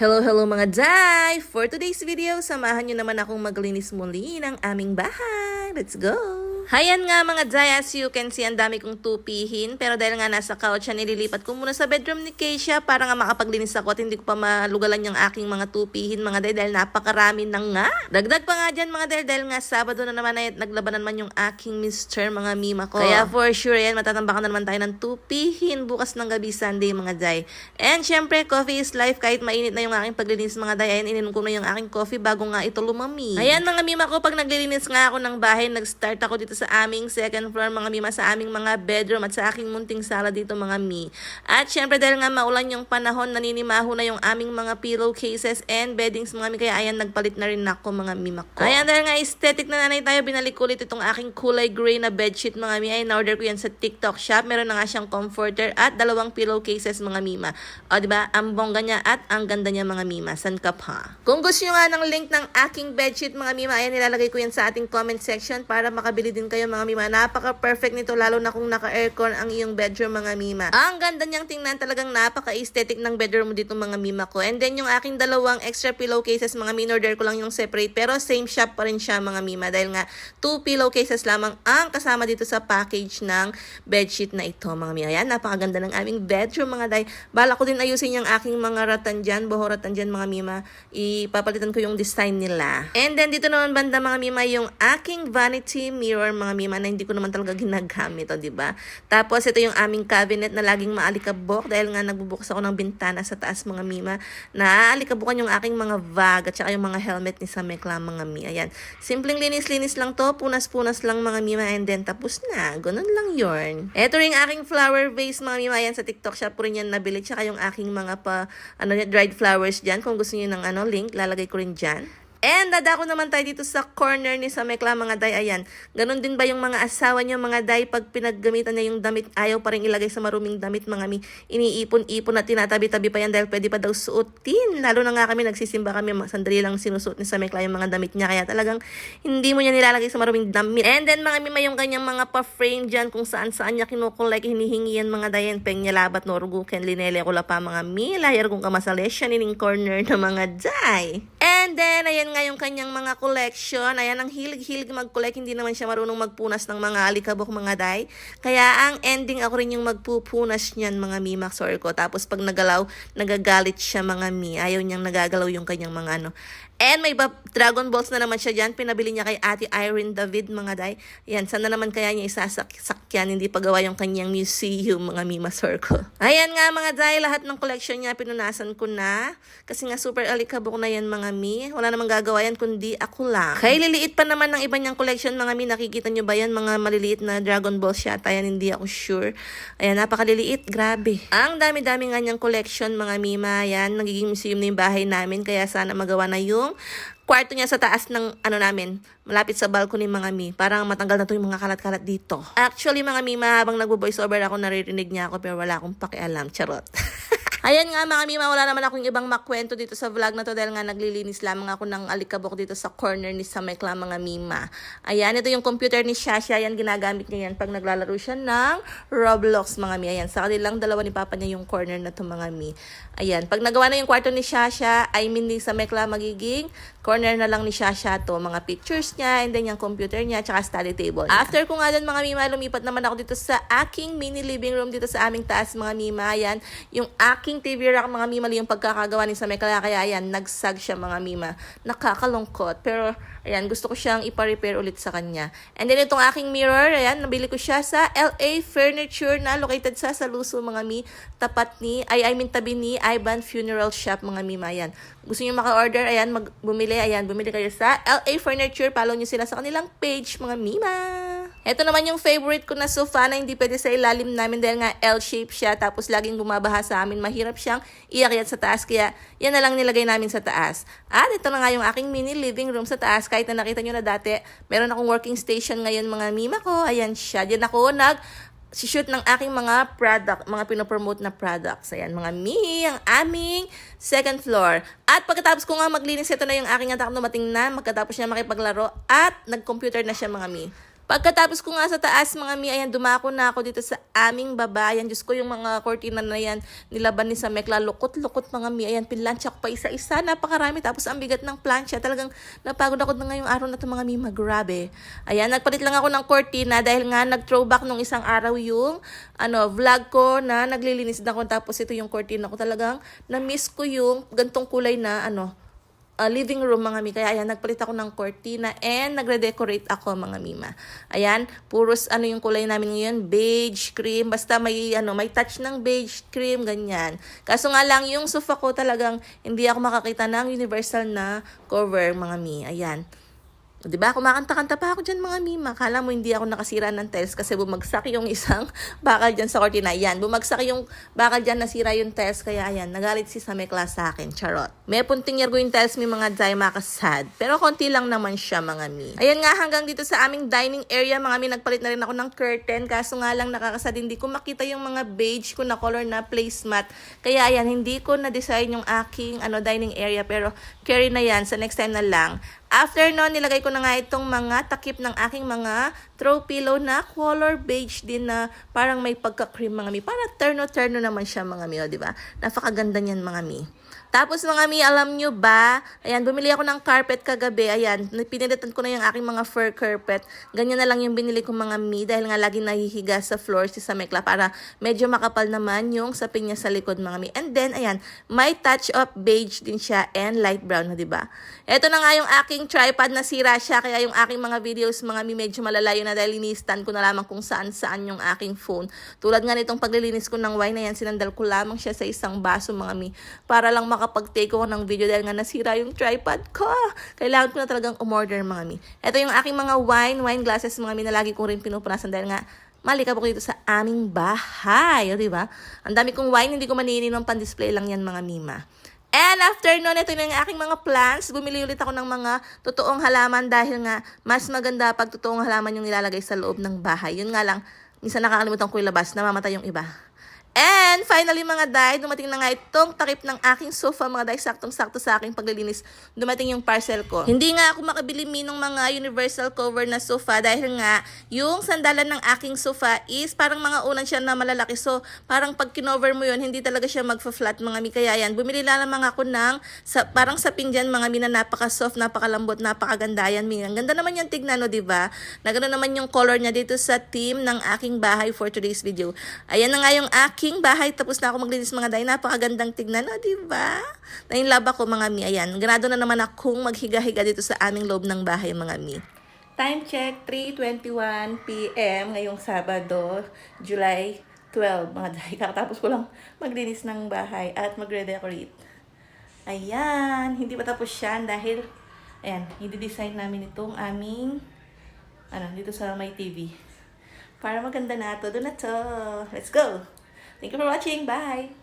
Hello mga Day! For today's video, samahan nyo naman akong maglinis muli ng aming bahay. Let's go! Hayan nga mga Day, as you can see, ang dami kong tupihin. Pero dahil nga nasa couch siya, nililipat ko muna sa bedroom ni Keisha para nga makapaglinis ako at hindi ko pa malugalan yung aking mga tupihin mga Day dahil napakarami na nga. Dagdag pa nga dyan mga Day dahil nga Sabado na naman ay naglabanan man yung aking mister mga mima ko. Kaya for sure yan, matatambakan na naman tayo ng tupihin bukas ng gabi Sunday mga Day. And syempre, coffee is life. Kahit mainit na yung aking paglilinis mga Day, ayan, ininom ko na yung aking coffee bago nga ito lumami. Ayan mga mima ko, pag naglilinis nga ako ng bahay, nag-start ako dito sa aming second floor mga mima, sa aming mga bedroom at sa aking munting sala dito mga mi. At syempre dahil nga maulan yung panahon, naninimaho na yung aming mga pillowcases and beddings mga mi, kaya ayan, nagpalit na rin ako mga mima ko. Ayan, dahil nga aesthetic na nanay tayo, binalik ulit itong aking kulay gray na bedsheet mga mi. Ay, na-order ko yan sa TikTok shop. Meron na nga siyang comforter at 2 pillowcases mga mima. O diba, ang bongga niya at ang ganda niya mga mima. San ka pa? Kung gusto nyo nga ng link ng aking bedsheet mga mima, ayan, nilalagay ko yan sa ating comment section para makabili din kayo mga mima. Napaka-perfect nito, lalo na kung naka-aircon ang iyong bedroom mga mima. Ang ganda niyang tingnan, talagang napaka-aesthetic ng bedroom mo dito mga mima ko. And then yung aking 2 extra pillowcases mga mima, order ko lang yung separate pero same shop pa rin siya mga mima dahil nga 2 pillowcases lamang ang kasama dito sa package ng bedsheet na ito mga mima. Ayan, napakaganda ng aming bedroom mga day. Bala ko din ayusin yung aking mga ratan dyan, buho ratan dyan mga mima. Ipapalitan ko yung design nila. And then dito naman banda mga mima, yung aking vanity mirror mga mima na hindi ko naman talaga ginagamit, o diba? Tapos ito yung aming cabinet na laging maalikabok dahil nga nagbubukas ako ng bintana sa taas mga mima. Naaalikabukan yung aking mga bag at saka yung mga helmet ni Samekla mga mi. Ayan. Simpleng linis-linis lang to, punas-punas lang mga mima, and then tapos na. Ganun lang yun. Ito rin aking flower vase mga mima. Ayan, sa TikTok shop po rin yan nabili. Tsaka yung aking mga dried flowers dyan. Kung gusto niyo ng link, lalagay ko rin dyan. And dadako naman tayo dito sa corner ni Samekla mga day. Ayan, ganun din ba yung mga asawa niyo mga day, pag pinaggamitan niya yung damit, ayaw pa rin ilagay sa maruming damit mga mi. Iniipon-ipon at tinatabi-tabi pa yan dahil pwede pa daw suotin. Lalo na nga kami, nagsisimba kami, sandali lang sinusuot ni Samekla yung mga damit niya. Kaya talagang hindi mo niya nilalagay sa maruming damit. And then mga mima, yung kanyang mga pa-frame dyan kung saan-saan niya kinukulay, hinihingi yan mga day. Peng niya labat no ruguken linele ko la pa mga mi. Layar kung kamasales siya nining corner na mga day. And then, ayan nga yung kanyang mga collection. Ayan, ang hilig-hilig mag-collect. Hindi naman siya marunong magpunas ng mga alikabok mga day. Kaya ang ending, ako rin yung magpupunas niyan mga mi, maxor ko. Tapos pag nagalaw, nagagalit siya mga mi. Ayaw niyang nagagalaw yung kanyang mga And may Dragon Balls na naman siya dyan. Pinabili niya kay Ate Irene David mga day. Ayan, sana naman kaya niya isasakyan. Hindi pagawa yung kanyang museum mga mi, maxor ko. Ayan nga mga day, lahat ng collection niya pinunasan ko na. Kasi nga super alikabok na yan mga mi. Wala namang gagawa yan kundi ako lang. Kaya liliit pa naman ng iba niyang collection mga mi. Nakikita niyo ba yan? Mga maliliit na Dragon Balls yata yan. Hindi ako sure. Ayan, napakaliliit. Grabe. Ang dami-dami nga niyang collection mga mima. Ayan, nagiging museum na yung bahay namin. Kaya sana magawa na yung kwarto niya sa taas ng namin, malapit sa balcony mga mi, parang matanggal na to yung mga kalat-kalat dito. Actually mga mima, habang nagbo-voice over ako, naririnig niya ako pero wala akong pakialam. Charot. Ayan nga mga mima, wala naman akong ibang makwento dito sa vlog na to dahil nga naglilinis lamang ako ng alikabok dito sa corner ni Samekla mga mima. Ayan, ito yung computer ni Shasha. Ayan, ginagamit niya yan pag naglalaro siya ng Roblox mga mi. Ayan, sa kanilang dalawa ni Papa niya yung corner na to mga mi. Ayan, pag nagawa na yung kwarto ni Shasha, ni Samekla, magiging corner na lang ni Shasha to. Mga pictures niya, and then yung computer niya, tsaka study table niya. After ko nga dun mga mima, lumipat naman ako dito sa aking mini living room dito sa aming taas mga mima. Ayan, yung aking TV rack mga mima, yung pagkakagawa ni Samekla. Kaya ayan, nagsag siya mga mima. Nakakalungkot. Pero ayan, gusto ko siyang ipa-repair ulit sa kanya. And then itong aking mirror, ayan, nabili ko siya sa LA Furniture na located sa Saluso mga mi. Tapat ni, tabi ni Ivan Funeral Shop mga mima. Ayan, gusto niyo maka-order, ayan, bumili kayo sa LA Furniture. Follow niyo sila sa kanilang page mga mima. Ito naman yung favorite ko na sofa na hindi pwede sa ilalim namin dahil nga L-shape siya. Tapos laging bumabaha sa amin. Mahirap siyang iakyat sa taas. Kaya yan na lang nilagay namin sa taas. At ito na nga yung aking mini living room sa taas. Kahit na nakita nyo na dati, meron akong working station ngayon mga mima ko. Ayan siya. Diyan ako shoot ng aking mga product, mga pinopromote na products. Ayan, mga mi, ang aming second floor. At pagkatapos ko nga maglinis, ito na yung aking anak dumating na, magkatapos niya makipaglaro at nag-computer na siya mga mi. Pagkatapos ko nga sa taas mga mi, ayan, dumako na ako dito sa aming baba. Ayan, Diyos ko, yung mga kortina na yan, nilaban ni sa Mekla, lukot-lukot mga mi. Ayan, pinlansya ko pa isa-isa, napakarami. Tapos ang bigat ng plancha, talagang napagod ako na ngayong araw na ito mga mi, magrabe. Ayan, nagpalit lang ako ng kortina dahil nga nag-throwback nung isang araw yung vlog ko na naglilinis na ako. Tapos ito yung kortina ko, talagang na-miss ko yung gantong kulay na living room mga mi. Kaya ayan, nagpalit ako ng cortina and nagre-decorate ako mga mima. Ayan, puros yung kulay namin ngayon, beige, cream, basta may touch ng beige, cream, ganyan. Kaso nga lang, yung sofa ko talagang hindi ako makakita ng universal na cover mga mi. Ayan. Diba? Kumakanta-kanta pa ako dyan mga mima. Kala mo hindi ako nakasira ng tiles kasi bumagsak yung isang bakal dyan sa cortina. Ayan, bumagsak yung bakal dyan, nasira yung tiles. Kaya ayan, nagalit si Samekla sa akin. Charot. May punting yargo yung tiles, may mga day makasad. Pero konti lang naman siya mga mi. Ayan nga, hanggang dito sa aming dining area mga mi, nagpalit na rin ako ng curtain. Kaso nga lang nakakasad, hindi ko makita yung mga beige ko na color na placemat. Kaya ayan, hindi ko na-design yung aking dining area. Pero carry na yan, sa next time na lang. After nun, nilagay ko na nga itong mga takip ng aking mga throw pillow na color beige din na parang may pagka-cream mga mi. Para terno-terno naman siya mga mi, di ba? Napakaganda niyan mga mi. Tapos mga mi, alam nyo ba, ayan, bumili ako ng carpet kagabi, ayan, pinilitan ko na yung aking mga fur carpet. Ganyan na lang yung binili ko mga mi, dahil nga lagi nahihiga sa floor si Samekla para medyo makapal naman yung sapin niya sa likod mga mi. And then, ayan, may touch of beige din siya and light brown, di ba? Ito na nga yung aking tripod, nasira siya, kaya yung aking mga videos mga mi medyo malalayo na dahil linistan ko na lamang kung saan-saan yung aking phone. Tulad nga nitong paglilinis ko ng wine na yan, sinandal ko lamang siya sa isang baso mga mi para lang makapag-take ko ng video dahil nga nasira yung tripod ko. Kailangan ko na talagang umorder mga mi. Ito yung aking mga wine glasses mga mi na lagi kong rin pinupunasan dahil nga malikab ako dito sa aming bahay. O, diba? Ang dami kong wine, hindi ko maniinom, pan-display lang yan mga mima. And after nun, ito na yung aking mga plants. Bumili ulit ako ng mga totoong halaman dahil nga mas maganda pag totoong halaman yung nilalagay sa loob ng bahay. Yun nga lang, minsan nakakalimutan ko ilabas, namamatay yung iba. And finally mga day, dumating na nga itong takip ng aking sofa mga day, saktong-sakto sa aking paglilinis. Dumating yung parcel ko. Hindi nga ako makabili ng mga universal cover na sofa dahil nga yung sandalan ng aking sofa is parang mga unan siya na malalaki. So parang pag kinover mo yun, hindi talaga siya magfa-flat mga mi. Kaya yan, bumili lang naman ako ng parang sapin dyan mga mi na napaka-soft, napakalambot, napakaganda yan mi. Ang ganda naman yung tignan, no, diba? Nagano naman yung color niya dito sa theme ng aking bahay for today's video. Ayan na nga yung aking bahay, tapos na ako maglinis mga day, napakagandang tignan, no, diba? Nainlove ako mga mi, ayan, ganado na naman akong maghiga-higa dito sa aming loob ng bahay mga mi. Time check, 3:21 PM ngayong Sabado, July 12 mga day. Kakatapos ko lang maglinis ng bahay at magre-decorate. Ayan, hindi pa tapos yan dahil, ayan, i-design namin itong aming, dito sa may TV. Para maganda na to, doon na to. Let's go! Thank you for watching. Bye!